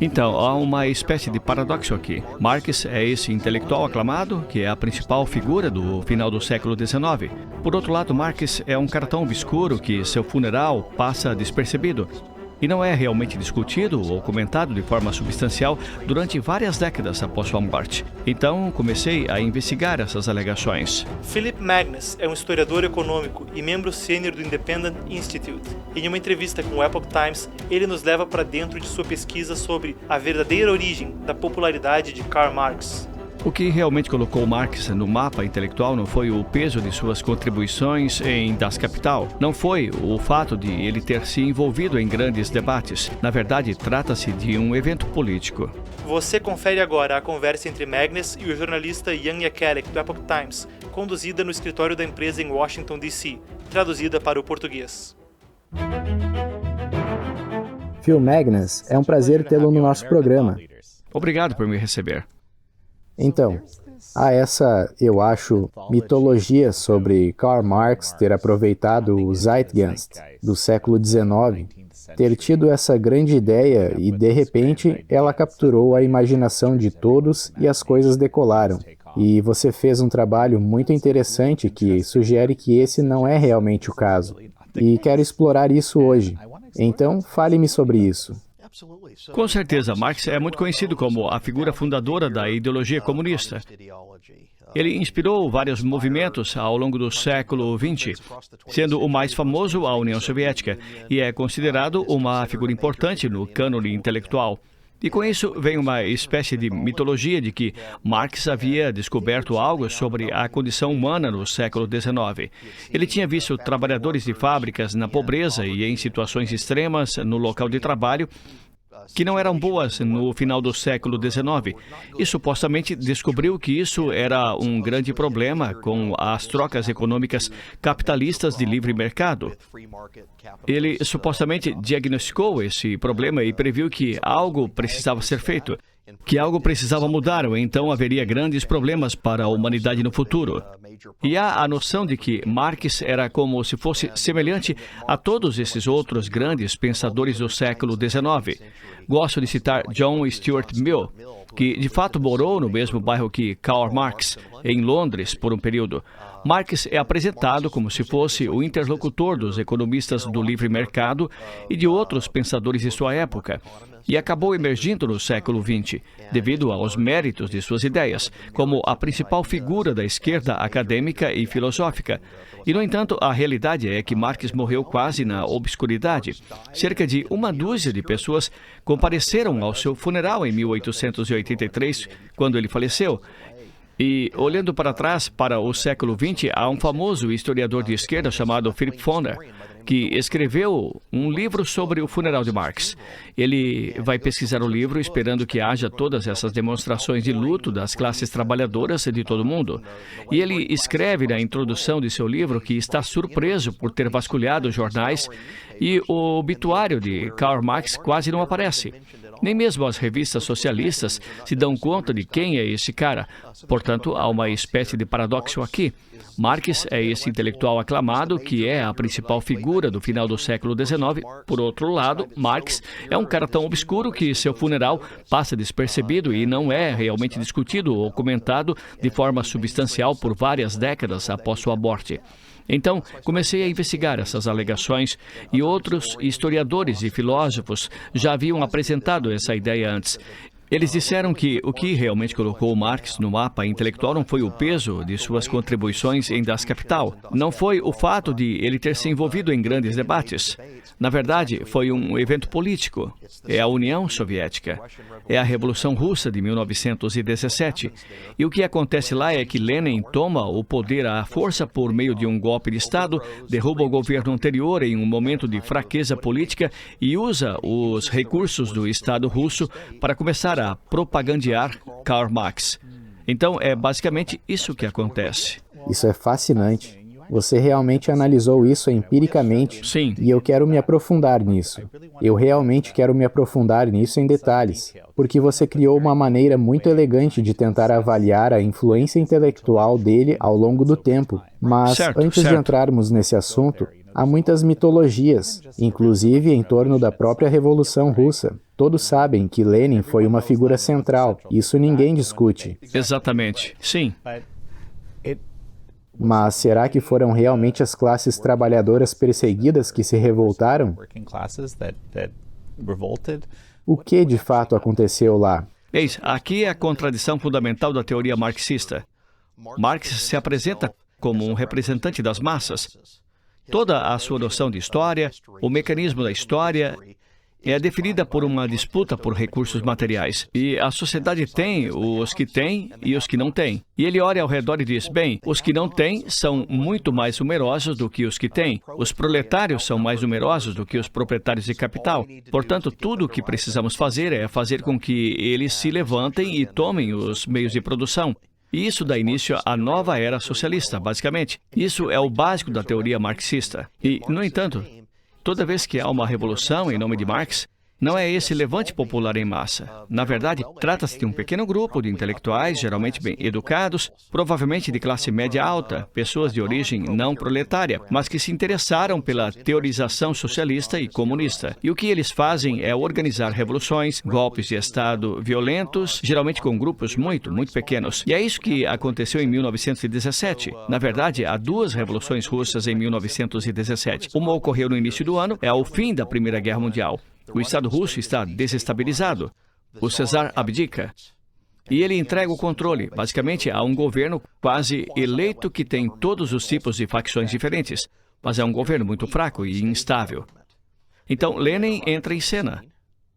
Então, há uma espécie de paradoxo aqui. Marx é esse intelectual aclamado, que é a principal figura do final do século XIX. Por outro lado, Marx é um cara tão obscuro que seu funeral passa despercebido e não é realmente discutido ou comentado de forma substancial durante várias décadas após sua morte. Então, comecei a investigar essas alegações. Philip Magnus é um historiador econômico e membro sênior do Independent Institute. Em uma entrevista com o Epoch Times, ele nos leva para dentro de sua pesquisa sobre a verdadeira origem da popularidade de Karl Marx. O que realmente colocou Marx no mapa intelectual não foi o peso de suas contribuições em Das Kapital. Não foi o fato de ele ter se envolvido em grandes debates. Na verdade, trata-se de um evento político. Você confere agora a conversa entre Magnus e o jornalista Jan Jekielek do Epoch Times, conduzida no escritório da empresa em Washington, D.C., traduzida para o português. Phil Magnus, é um prazer tê-lo no nosso programa. Obrigado por me receber. Então, há essa, eu acho, mitologia sobre Karl Marx ter aproveitado o Zeitgeist do século XIX, ter tido essa grande ideia e, de repente, ela capturou a imaginação de todos e as coisas decolaram. E você fez um trabalho muito interessante que sugere que esse não é realmente o caso. E quero explorar isso hoje. Então, fale-me sobre isso. Com certeza, Marx é muito conhecido como a figura fundadora da ideologia comunista. Ele inspirou vários movimentos ao longo do século XX, sendo o mais famoso a União Soviética, e é considerado uma figura importante no cânone intelectual. E com isso vem uma espécie de mitologia de que Marx havia descoberto algo sobre a condição humana no século XIX. Ele tinha visto trabalhadores de fábricas na pobreza e em situações extremas no local de trabalho que não eram boas no final do século XIX, e supostamente descobriu que isso era um grande problema com as trocas econômicas capitalistas de livre mercado. Ele supostamente diagnosticou esse problema e previu que algo precisava ser feito, que algo precisava mudar, ou então haveria grandes problemas para a humanidade no futuro. E há a noção de que Marx era como se fosse semelhante a todos esses outros grandes pensadores do século XIX. Gosto de citar John Stuart Mill, que de fato morou no mesmo bairro que Karl Marx, em Londres, por um período. Marx é apresentado como se fosse o interlocutor dos economistas do livre mercado e de outros pensadores de sua época, e acabou emergindo no século XX, devido aos méritos de suas ideias, como a principal figura da esquerda acadêmica e filosófica. E, no entanto, a realidade é que Marx morreu quase na obscuridade. Cerca de uma dúzia de pessoas compareceram ao seu funeral em 1883, quando ele faleceu. E, olhando para trás, para o século XX, há um famoso historiador de esquerda chamado Philip Foner, que escreveu um livro sobre o funeral de Marx. Ele vai pesquisar o livro esperando que haja todas essas demonstrações de luto das classes trabalhadoras de todo o mundo. E ele escreve na introdução de seu livro que está surpreso por ter vasculhado os jornais e o obituário de Karl Marx quase não aparece. Nem mesmo as revistas socialistas se dão conta de quem é esse cara. Portanto, há uma espécie de paradoxo aqui. Marx é esse intelectual aclamado que é a principal figura do final do século XIX. Por outro lado, Marx é um cara tão obscuro que seu funeral passa despercebido e não é realmente discutido ou comentado de forma substancial por várias décadas após sua morte. Então, comecei a investigar essas alegações e outros historiadores e filósofos já haviam apresentado essa ideia antes. Eles disseram que o que realmente colocou Marx no mapa intelectual não foi o peso de suas contribuições em Das Kapital, não foi o fato de ele ter se envolvido em grandes debates. Na verdade, foi um evento político. É a União Soviética. É a Revolução Russa de 1917. E o que acontece lá é que Lenin toma o poder à força por meio de um golpe de Estado, derruba o governo anterior em um momento de fraqueza política e usa os recursos do Estado russo para começar a propagandear Karl Marx. Então, é basicamente isso que acontece. Isso é fascinante. Você realmente analisou isso empiricamente. Sim. E eu quero me aprofundar nisso. Eu realmente quero me aprofundar nisso em detalhes, porque você criou uma maneira muito elegante de tentar avaliar a influência intelectual dele ao longo do tempo. Mas, antes de entrarmos nesse assunto, Há muitas mitologias, inclusive em torno da própria Revolução Russa. Todos sabem que Lenin foi uma figura central, isso ninguém discute. Exatamente, sim. Mas será que foram realmente as classes trabalhadoras perseguidas que se revoltaram? O que de fato aconteceu lá? Eis, aqui é a contradição fundamental da teoria marxista. Marx se apresenta como um representante das massas. Toda a sua noção de história, o mecanismo da história, é definida por uma disputa por recursos materiais. E a sociedade tem os que têm e os que não têm. E ele olha ao redor e diz, bem, os que não têm são muito mais numerosos do que os que têm. Os proletários são mais numerosos do que os proprietários de capital. Portanto, tudo o que precisamos fazer é fazer com que eles se levantem e tomem os meios de produção. E isso dá início à nova era socialista, basicamente. Isso é o básico da teoria marxista. E, no entanto, toda vez que há uma revolução em nome de Marx, não é esse levante popular em massa. Na verdade, trata-se de um pequeno grupo de intelectuais, geralmente bem educados, provavelmente de classe média alta, pessoas de origem não proletária, mas que se interessaram pela teorização socialista e comunista. E o que eles fazem é organizar revoluções, golpes de Estado violentos, geralmente com grupos muito pequenos. E é isso que aconteceu em 1917. Na verdade, há duas revoluções russas em 1917. Uma ocorreu no início do ano, é o fim da Primeira Guerra Mundial. O Estado russo está desestabilizado. O czar abdica. E ele entrega o controle, basicamente, a um governo quase eleito que tem todos os tipos de facções diferentes. Mas é um governo muito fraco e instável. Então, Lenin entra em cena.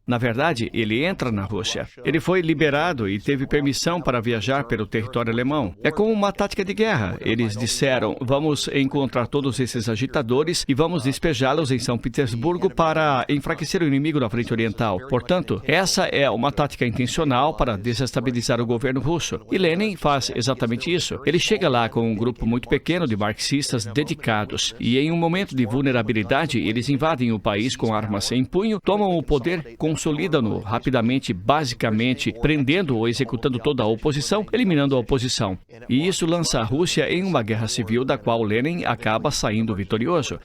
Na verdade, ele entra na Rússia. Ele foi liberado e teve permissão para viajar pelo território alemão. É como uma tática de guerra. Eles disseram, vamos encontrar todos esses agitadores e vamos despejá-los em São Petersburgo para enfraquecer o inimigo na frente oriental. Portanto, essa é uma tática intencional para desestabilizar o governo russo. E Lenin faz exatamente isso. Ele chega lá com um grupo muito pequeno de marxistas dedicados. E em um momento de vulnerabilidade, eles invadem o país com armas em punho, tomam o poder, consolidam-no rapidamente, basicamente, prendendo ou executando toda a oposição, eliminando a oposição. E isso lança a Rússia em uma guerra civil da qual Lenin acaba saindo vitorioso.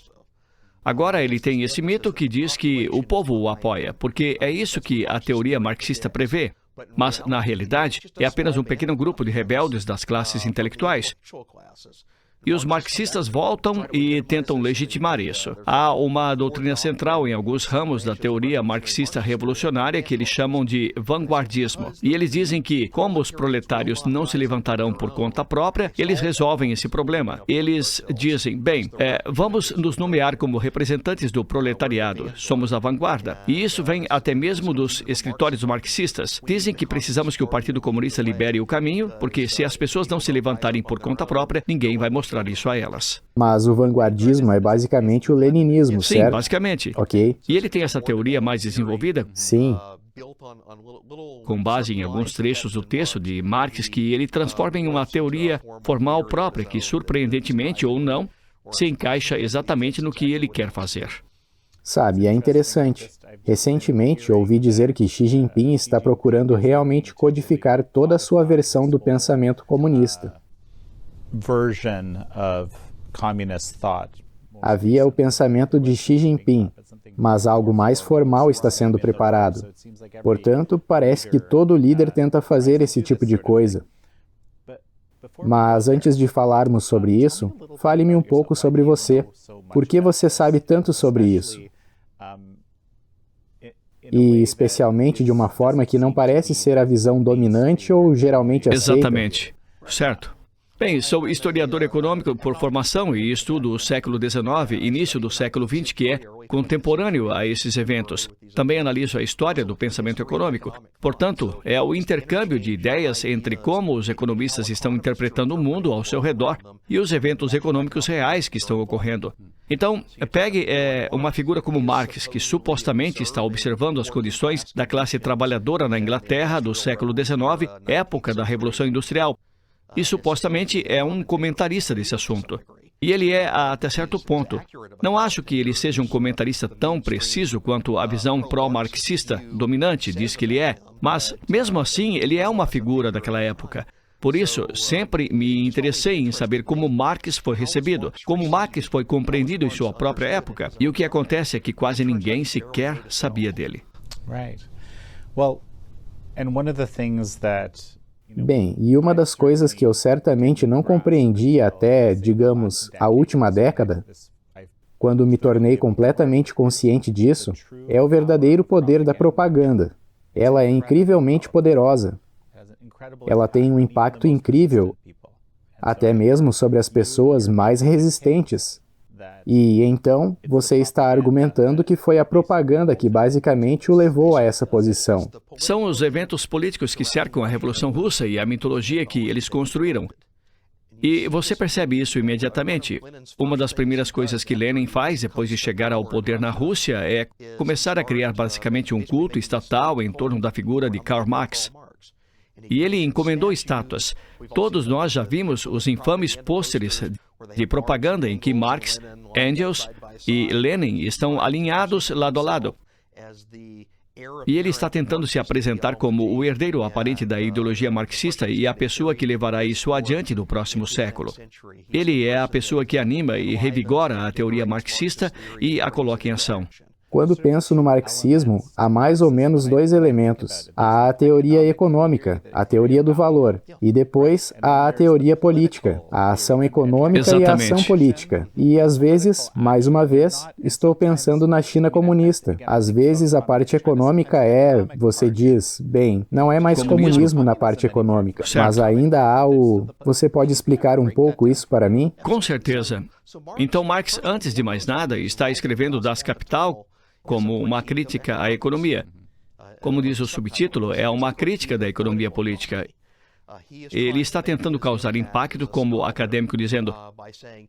Agora ele tem esse mito que diz que o povo o apoia, porque é isso que a teoria marxista prevê. Mas, na realidade, é apenas um pequeno grupo de rebeldes das classes intelectuais. E os marxistas voltam e tentam legitimar isso. Há uma doutrina central em alguns ramos da teoria marxista revolucionária que eles chamam de vanguardismo. E eles dizem que, como os proletários não se levantarão por conta própria, eles resolvem esse problema. Eles dizem, bem, vamos nos nomear como representantes do proletariado. Somos a vanguarda. E isso vem até mesmo dos escritórios marxistas. Dizem que precisamos que o Partido Comunista libere o caminho, porque se as pessoas não se levantarem por conta própria, ninguém vai mostrar isso a elas. Mas o vanguardismo é basicamente o leninismo, certo? Sim, basicamente. Ok. E ele tem essa teoria mais desenvolvida? Sim. Com base em alguns trechos do texto de Marx que ele transforma em uma teoria formal própria que, surpreendentemente ou não, se encaixa exatamente no que ele quer fazer. Sabe, é interessante. Recentemente, ouvi dizer que Xi Jinping está procurando realmente codificar toda a sua versão do pensamento comunista. Havia o pensamento de Xi Jinping, mas algo mais formal está sendo preparado. Portanto, parece que todo líder tenta fazer esse tipo de coisa. Mas antes de falarmos sobre isso, fale-me um pouco sobre você. Por que você sabe tanto sobre isso? E especialmente de uma forma que não parece ser a visão dominante ou geralmente aceita. Exatamente. Certo. Bem, sou historiador econômico por formação e estudo o século XIX, início do século XX, que é contemporâneo a esses eventos. Também analiso a história do pensamento econômico. Portanto, é o intercâmbio de ideias entre como os economistas estão interpretando o mundo ao seu redor e os eventos econômicos reais que estão ocorrendo. Então, pegue uma figura como Marx, que supostamente está observando as condições da classe trabalhadora na Inglaterra do século XIX, época da Revolução Industrial. E supostamente é um comentarista desse assunto. E ele é até certo ponto. Não acho que ele seja um comentarista tão preciso quanto a visão pró-marxista dominante diz que ele é, mas, mesmo assim, ele é uma figura daquela época. Por isso, sempre me interessei em saber como Marx foi recebido, como Marx foi compreendido em sua própria época. E o que acontece é que quase ninguém sequer sabia dele. Bem, e uma das coisas que eu certamente não compreendi até, digamos, a última década, quando me tornei completamente consciente disso, é o verdadeiro poder da propaganda. Ela é incrivelmente poderosa. Ela tem um impacto incrível, até mesmo sobre as pessoas mais resistentes. E, então, você está argumentando que foi a propaganda que basicamente o levou a essa posição. São os eventos políticos que cercam a Revolução Russa e a mitologia que eles construíram. E você percebe isso imediatamente. Uma das primeiras coisas que Lenin faz depois de chegar ao poder na Rússia é começar a criar basicamente um culto estatal em torno da figura de Karl Marx. E ele encomendou estátuas. Todos nós já vimos os infames pôsteres de propaganda em que Marx, Engels e Lenin estão alinhados lado a lado. E ele está tentando se apresentar como o herdeiro aparente da ideologia marxista e a pessoa que levará isso adiante no próximo século. Ele é a pessoa que anima e revigora a teoria marxista e a coloca em ação. Quando penso no marxismo, há mais ou menos dois elementos. Há a teoria econômica, a teoria do valor, e depois há a teoria política, a ação econômica Exatamente. e a ação política. E às vezes, mais uma vez, estou pensando na China comunista. Às vezes a parte econômica você diz, bem, não é mais comunismo na parte econômica, Certo. mas ainda há o... Você pode explicar um pouco isso para mim? Com certeza. Então, Marx, antes de mais nada, está escrevendo Das Kapital como uma crítica à economia. Como diz o subtítulo, é uma crítica da economia política. Ele está tentando causar impacto como acadêmico, dizendo: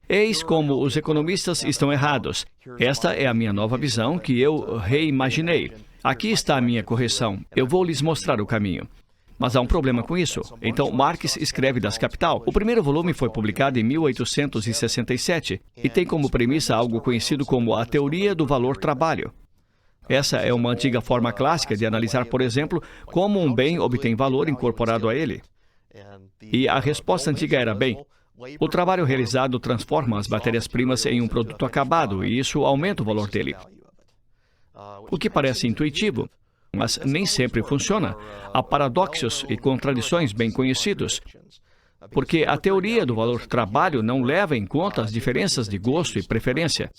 eis como os economistas estão errados. Esta é a minha nova visão que eu reimaginei. Aqui está a minha correção. Eu vou lhes mostrar o caminho. Mas há um problema com isso. Então, Marx escreve Das Kapital. O primeiro volume foi publicado em 1867 e tem como premissa algo conhecido como a teoria do valor-trabalho. Essa é uma antiga forma clássica de analisar, por exemplo, como um bem obtém valor incorporado a ele. E a resposta antiga era, bem, o trabalho realizado transforma as matérias-primas em um produto acabado e isso aumenta o valor dele. O que parece intuitivo, mas nem sempre funciona. Há paradoxos e contradições bem conhecidos, porque a teoria do valor-trabalho não leva em conta as diferenças de gosto e preferência.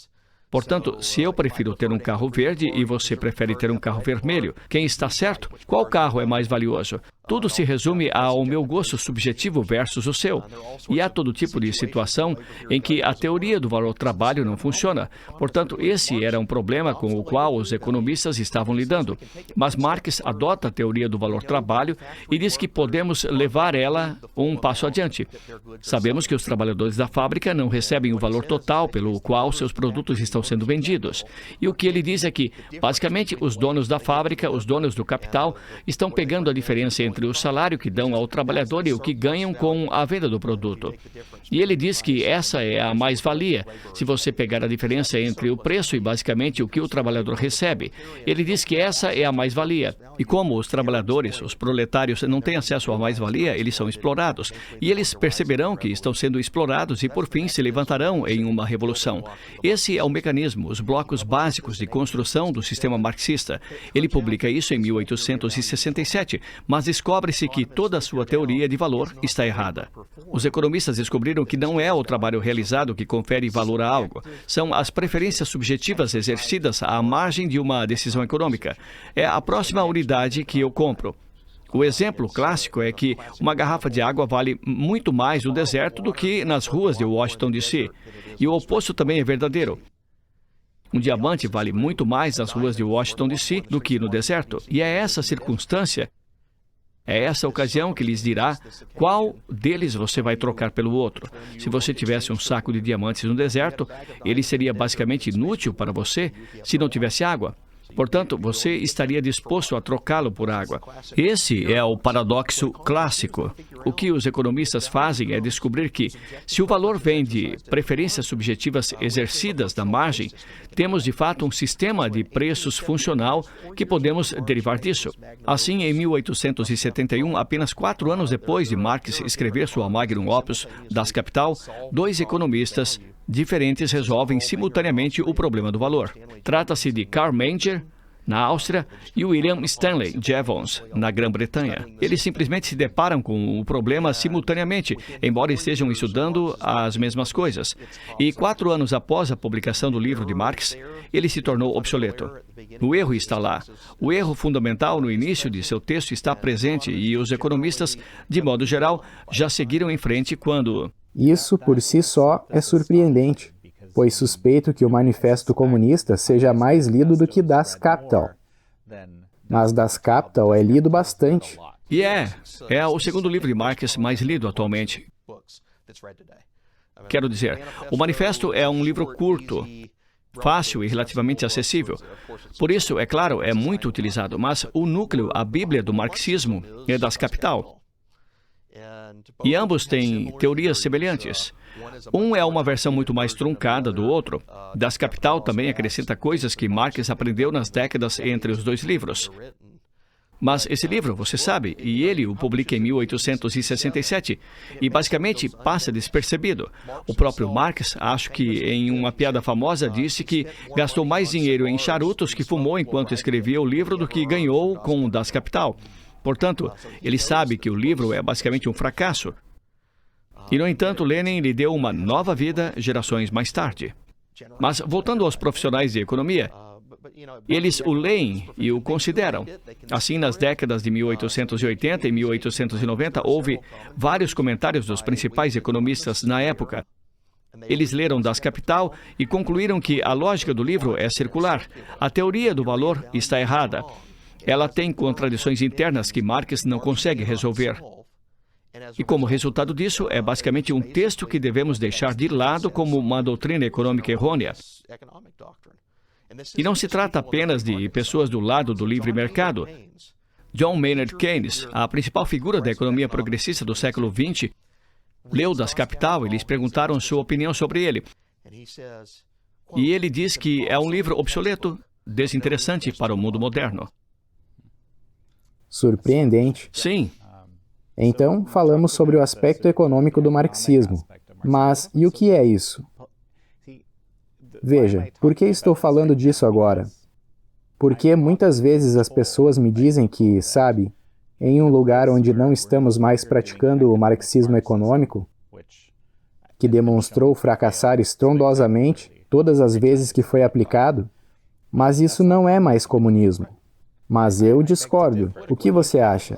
Portanto, se eu prefiro ter um carro verde e você prefere ter um carro vermelho, quem está certo? Qual carro é mais valioso? Tudo se resume ao meu gosto subjetivo versus o seu. E há todo tipo de situação em que a teoria do valor-trabalho não funciona. Portanto, esse era um problema com o qual os economistas estavam lidando. Mas Marx adota a teoria do valor-trabalho e diz que podemos levar ela um passo adiante. Sabemos que os trabalhadores da fábrica não recebem o valor total pelo qual seus produtos estão sendo vendidos. E o que ele diz é que, basicamente, os donos da fábrica, os donos do capital, estão pegando a diferença entre o salário que dão ao trabalhador e o que ganham com a venda do produto. E ele diz que essa é a mais-valia, se você pegar a diferença entre o preço e basicamente o que o trabalhador recebe. Ele diz que essa é a mais-valia. E como os trabalhadores, os proletários, não têm acesso à mais-valia, eles são explorados. E eles perceberão que estão sendo explorados e, por fim, se levantarão em uma revolução. Esse é o mecanismo, os blocos básicos de construção do sistema marxista. Ele publica isso em 1867, mas descobre-se que toda a sua teoria de valor está errada. Os economistas descobriram que não é o trabalho realizado que confere valor a algo. São as preferências subjetivas exercidas à margem de uma decisão econômica. É a próxima unidade que eu compro. O exemplo clássico é que uma garrafa de água vale muito mais no deserto do que nas ruas de Washington, D.C. E o oposto também é verdadeiro. Um diamante vale muito mais nas ruas de Washington, D.C. do que no deserto. E é essa circunstância, é essa ocasião que lhes dirá qual deles você vai trocar pelo outro. Se você tivesse um saco de diamantes no deserto, ele seria basicamente inútil para você se não tivesse água. Portanto, você estaria disposto a trocá-lo por água. Esse é o paradoxo clássico. O que os economistas fazem é descobrir que, se o valor vem de preferências subjetivas exercidas na margem, temos de fato um sistema de preços funcional que podemos derivar disso. Assim, em 1871, apenas 4 anos depois de Marx escrever sua magnum opus, Das Kapital, 2 economistas diferentes resolvem simultaneamente o problema do valor. Trata-se de Karl Menger, na Áustria, e William Stanley Jevons, na Grã-Bretanha. Eles simplesmente se deparam com o problema simultaneamente, embora estejam estudando as mesmas coisas. E 4 anos após a publicação do livro de Marx, ele se tornou obsoleto. O erro está lá. O erro fundamental no início de seu texto está presente e os economistas, de modo geral, já seguiram em frente quando... Isso, por si só, é surpreendente, pois suspeito que o Manifesto Comunista seja mais lido do que Das Kapital. Mas Das Kapital é lido bastante. E é o segundo livro de Marx mais lido atualmente. Quero dizer, o Manifesto é um livro curto, fácil e relativamente acessível. Por isso, é claro, é muito utilizado, mas o núcleo, a Bíblia do marxismo, é Das Kapital. E ambos têm teorias semelhantes. Um é uma versão muito mais truncada do outro. Das Kapital também acrescenta coisas que Marx aprendeu nas décadas entre os 2 livros. Mas esse livro, você sabe, e ele o publica em 1867, e basicamente passa despercebido. O próprio Marx, acho que em uma piada famosa, disse que gastou mais dinheiro em charutos que fumou enquanto escrevia o livro do que ganhou com Das Kapital. Portanto, ele sabe que o livro é basicamente um fracasso. E, no entanto, Lenin lhe deu uma nova vida gerações mais tarde. Mas, voltando aos profissionais de economia, eles o leem e o consideram. Assim, nas décadas de 1880 e 1890, houve vários comentários dos principais economistas na época. Eles leram Das Kapital e concluíram que a lógica do livro é circular. A teoria do valor está errada. Ela tem contradições internas que Marx não consegue resolver. E como resultado disso, é basicamente um texto que devemos deixar de lado como uma doutrina econômica errônea. E não se trata apenas de pessoas do lado do livre mercado. John Maynard Keynes, a principal figura da economia progressista do século XX, leu Das Kapital e lhes perguntaram sua opinião sobre ele. E ele diz que é um livro obsoleto, desinteressante para o mundo moderno. Surpreendente. Sim. Então, falamos sobre o aspecto econômico do marxismo. Mas, e o que é isso? Veja, por que estou falando disso agora? Porque muitas vezes as pessoas me dizem que, sabe, em um lugar onde não estamos mais praticando o marxismo econômico, que demonstrou fracassar estrondosamente todas as vezes que foi aplicado, mas isso não é mais comunismo. Mas eu discordo. O que você acha?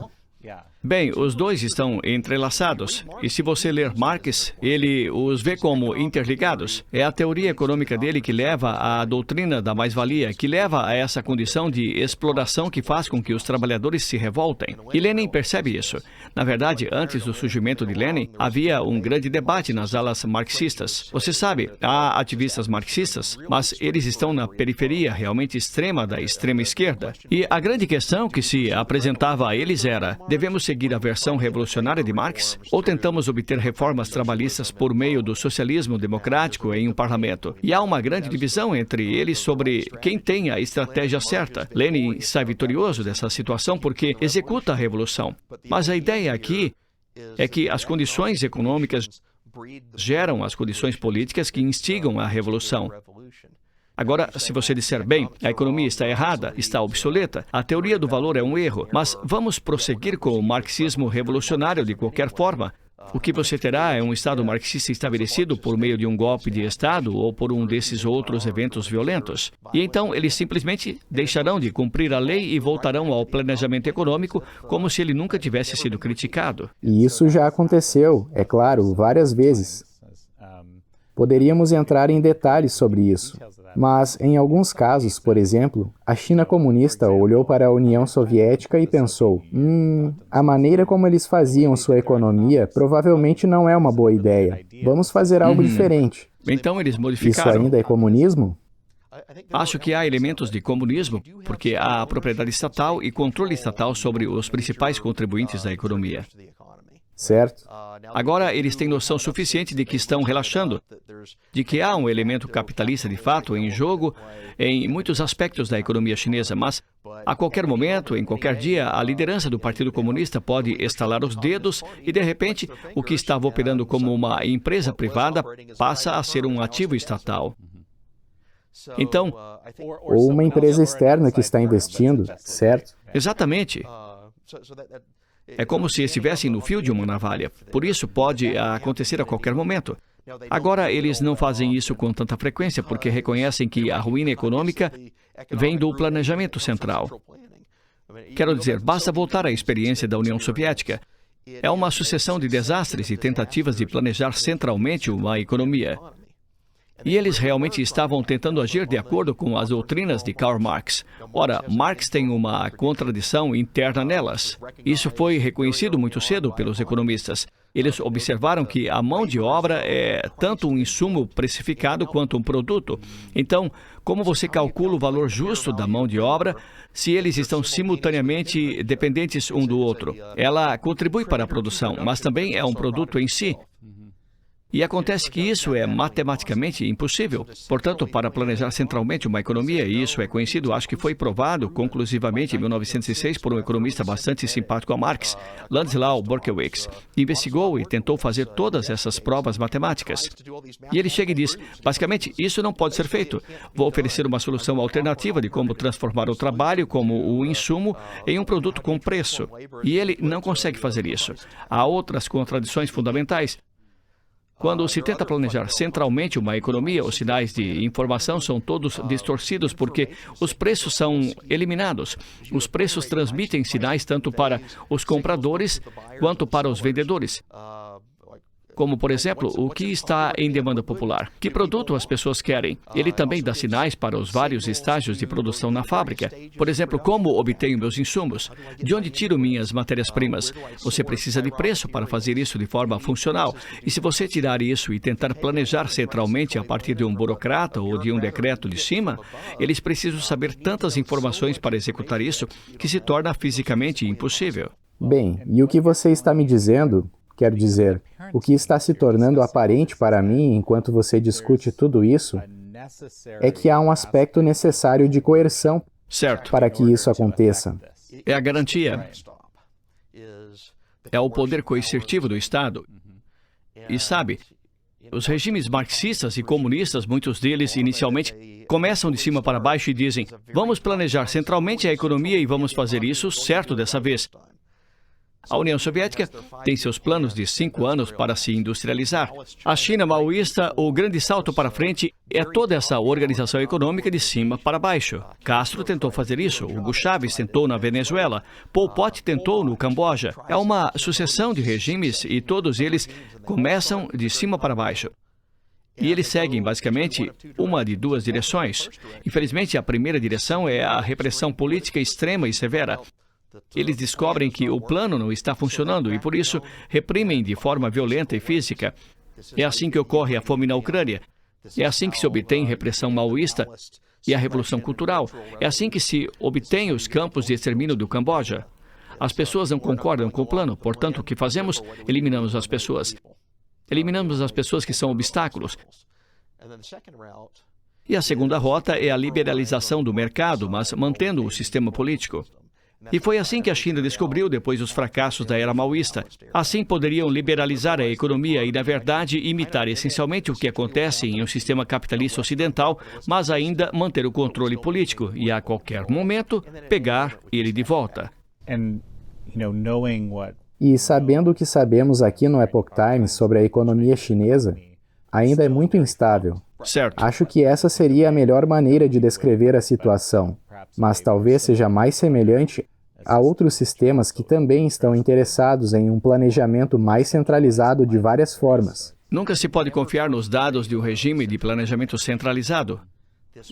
Bem, os dois estão entrelaçados. E se você ler Marx, ele os vê como interligados. É a teoria econômica dele que leva à doutrina da mais-valia, que leva a essa condição de exploração que faz com que os trabalhadores se revoltem. E Lenin percebe isso. Na verdade, antes do surgimento de Lenin, havia um grande debate nas alas marxistas. Você sabe, há ativistas marxistas, mas eles estão na periferia realmente extrema da extrema esquerda. E a grande questão que se apresentava a eles era: devemos seguir a versão revolucionária de Marx? Ou tentamos obter reformas trabalhistas por meio do socialismo democrático em um parlamento? E há uma grande divisão entre eles sobre quem tem a estratégia certa. Lenin sai vitorioso dessa situação porque executa a revolução. Mas a ideia aqui é que as condições econômicas geram as condições políticas que instigam a revolução. Agora, se você disser, bem, a economia está errada, está obsoleta, a teoria do valor é um erro, mas vamos prosseguir com o marxismo revolucionário de qualquer forma, o que você terá é um Estado marxista estabelecido por meio de um golpe de Estado ou por um desses outros eventos violentos. E então eles simplesmente deixarão de cumprir a lei e voltarão ao planejamento econômico como se ele nunca tivesse sido criticado. E isso já aconteceu, é claro, várias vezes. Poderíamos entrar em detalhes sobre isso. Mas, em alguns casos, por exemplo, a China comunista olhou para a União Soviética e pensou, a maneira como eles faziam sua economia provavelmente não é uma boa ideia. Vamos fazer algo diferente. Então eles modificaram. Isso ainda é comunismo? Acho que há elementos de comunismo, porque há propriedade estatal e controle estatal sobre os principais contribuintes da economia. Certo? Agora, eles têm noção suficiente de que estão relaxando, de que há um elemento capitalista de fato em jogo em muitos aspectos da economia chinesa, mas a qualquer momento, em qualquer dia, a liderança do Partido Comunista pode estalar os dedos e, de repente, o que estava operando como uma empresa privada passa a ser um ativo estatal. Então, Ou uma empresa externa que está investindo, certo? exatamente. É como se estivessem no fio de uma navalha. Por isso, pode acontecer a qualquer momento. Agora, eles não fazem isso com tanta frequência porque reconhecem que a ruína econômica vem do planejamento central. Quero dizer, basta voltar à experiência da União Soviética. É uma sucessão de desastres e tentativas de planejar centralmente uma economia. E eles realmente estavam tentando agir de acordo com as doutrinas de Karl Marx. Ora, Marx tem uma contradição interna nelas. Isso foi reconhecido muito cedo pelos economistas. Eles observaram que a mão de obra é tanto um insumo precificado quanto um produto. Então, como você calcula o valor justo da mão de obra se eles estão simultaneamente dependentes um do outro? Ela contribui para a produção, mas também é um produto em si. E acontece que isso é matematicamente impossível. Portanto, para planejar centralmente uma economia, e isso é conhecido, acho que foi provado conclusivamente em 1906 por um economista bastante simpático a Marx, Ladislaus Borkowitz, investigou e tentou fazer todas essas provas matemáticas. E ele chega e diz, basicamente, isso não pode ser feito. Vou oferecer uma solução alternativa de como transformar o trabalho como o insumo em um produto com preço. E ele não consegue fazer isso. Há outras contradições fundamentais. Quando se tenta planejar centralmente uma economia, os sinais de informação são todos distorcidos porque os preços são eliminados. Os preços transmitem sinais tanto para os compradores quanto para os vendedores. Como, por exemplo, o que está em demanda popular. Que produto as pessoas querem? Ele também dá sinais para os vários estágios de produção na fábrica. Por exemplo, como obtenho meus insumos? De onde tiro minhas matérias-primas? Você precisa de preço para fazer isso de forma funcional. E se você tirar isso e tentar planejar centralmente a partir de um burocrata ou de um decreto de cima, eles precisam saber tantas informações para executar isso que se torna fisicamente impossível. Bem, e o que você está me dizendo, quero dizer, o que está se tornando aparente para mim enquanto você discute tudo isso, é que há um aspecto necessário de coerção Certo. para que isso aconteça. É a garantia. É o poder coercitivo do Estado. E sabe, os regimes marxistas e comunistas, muitos deles inicialmente, começam de cima para baixo e dizem, vamos planejar centralmente a economia e vamos fazer isso certo dessa vez. A União Soviética tem seus planos de 5 anos para se industrializar. A China maoísta, o grande salto para frente é toda essa organização econômica de cima para baixo. Castro tentou fazer isso, Hugo Chávez tentou na Venezuela, Pol Pot tentou no Camboja. É uma sucessão de regimes e todos eles começam de cima para baixo. E eles seguem, basicamente, uma de duas direções. Infelizmente, a primeira direção é a repressão política extrema e severa. Eles descobrem que o plano não está funcionando e, por isso, reprimem de forma violenta e física. É assim que ocorre a fome na Ucrânia. É assim que se obtém repressão maoísta e a Revolução Cultural. É assim que se obtém os campos de extermínio do Camboja. As pessoas não concordam com o plano, portanto, o que fazemos? Eliminamos as pessoas. Eliminamos as pessoas que são obstáculos. E a segunda rota é a liberalização do mercado, mas mantendo o sistema político. E foi assim que a China descobriu depois dos fracassos da era maoísta. Assim poderiam liberalizar a economia e, na verdade, imitar essencialmente o que acontece em um sistema capitalista ocidental, mas ainda manter o controle político e, a qualquer momento, pegar ele de volta. E sabendo o que sabemos aqui no Epoch Times sobre a economia chinesa, ainda é muito instável. Certo. Acho que essa seria a melhor maneira de descrever a situação, mas talvez seja mais semelhante a outros sistemas que também estão interessados em um planejamento mais centralizado de várias formas. Nunca se pode confiar nos dados de um regime de planejamento centralizado.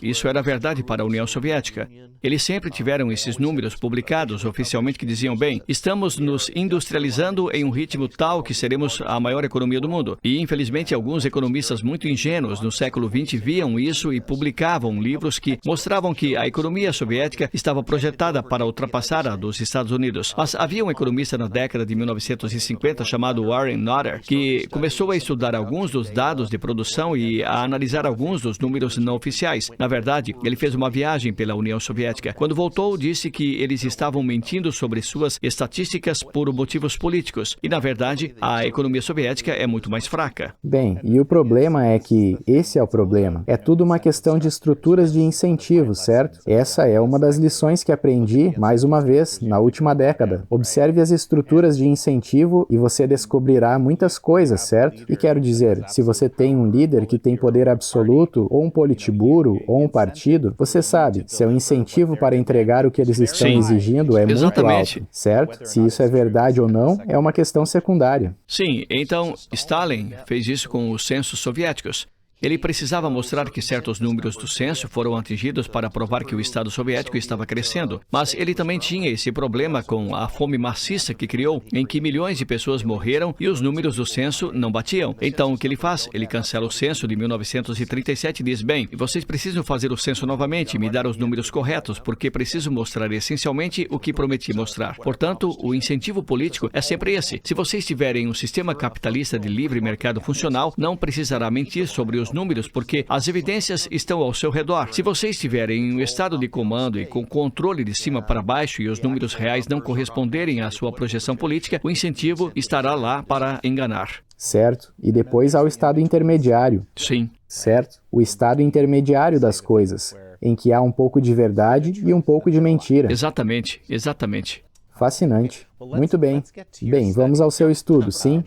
Isso era verdade para a União Soviética. Eles sempre tiveram esses números publicados oficialmente que diziam, bem, estamos nos industrializando em um ritmo tal que seremos a maior economia do mundo. E, infelizmente, alguns economistas muito ingênuos no século XX viam isso e publicavam livros que mostravam que a economia soviética estava projetada para ultrapassar a dos Estados Unidos. Mas havia um economista na década de 1950 chamado Warren Notter, que começou a estudar alguns dos dados de produção e a analisar alguns dos números não oficiais. Na verdade, ele fez uma viagem pela União Soviética. Quando voltou, disse que eles estavam mentindo sobre suas estatísticas por motivos políticos. E, na verdade, a economia soviética é muito mais fraca. Bem, e o problema é que esse é o problema. É tudo uma questão de estruturas de incentivo, certo? Essa é uma das lições que aprendi, mais uma vez, na última década. Observe as estruturas de incentivo e você descobrirá muitas coisas, certo? E quero dizer, se você tem um líder que tem poder absoluto, ou um politburo, ou um partido, você sabe, seu incentivo para entregar o que eles estão exigindo é muito alto, certo? Se isso é verdade ou não, é uma questão secundária. Sim, então Stalin fez isso com os censos soviéticos. Ele precisava mostrar que certos números do censo foram atingidos para provar que o Estado soviético estava crescendo. Mas ele também tinha esse problema com a fome maciça que criou, em que milhões de pessoas morreram e os números do censo não batiam. Então, o que ele faz? Ele cancela o censo de 1937 e diz, bem, vocês precisam fazer o censo novamente e me dar os números corretos, porque preciso mostrar essencialmente o que prometi mostrar. Portanto, o incentivo político é sempre esse. Se vocês tiverem um sistema capitalista de livre mercado funcional, não precisará mentir sobre os números, porque as evidências estão ao seu redor. Se vocês tiverem um estado de comando e com controle de cima para baixo e os números reais não corresponderem à sua projeção política, o incentivo estará lá para enganar. Certo. E depois há o estado intermediário. Sim. Certo. O estado intermediário das coisas, em que há um pouco de verdade e um pouco de mentira. Exatamente, exatamente. Fascinante. Muito bem. Bem, vamos ao seu estudo, sim?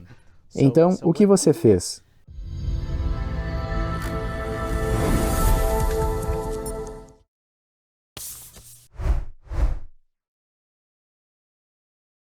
Então, o que você fez?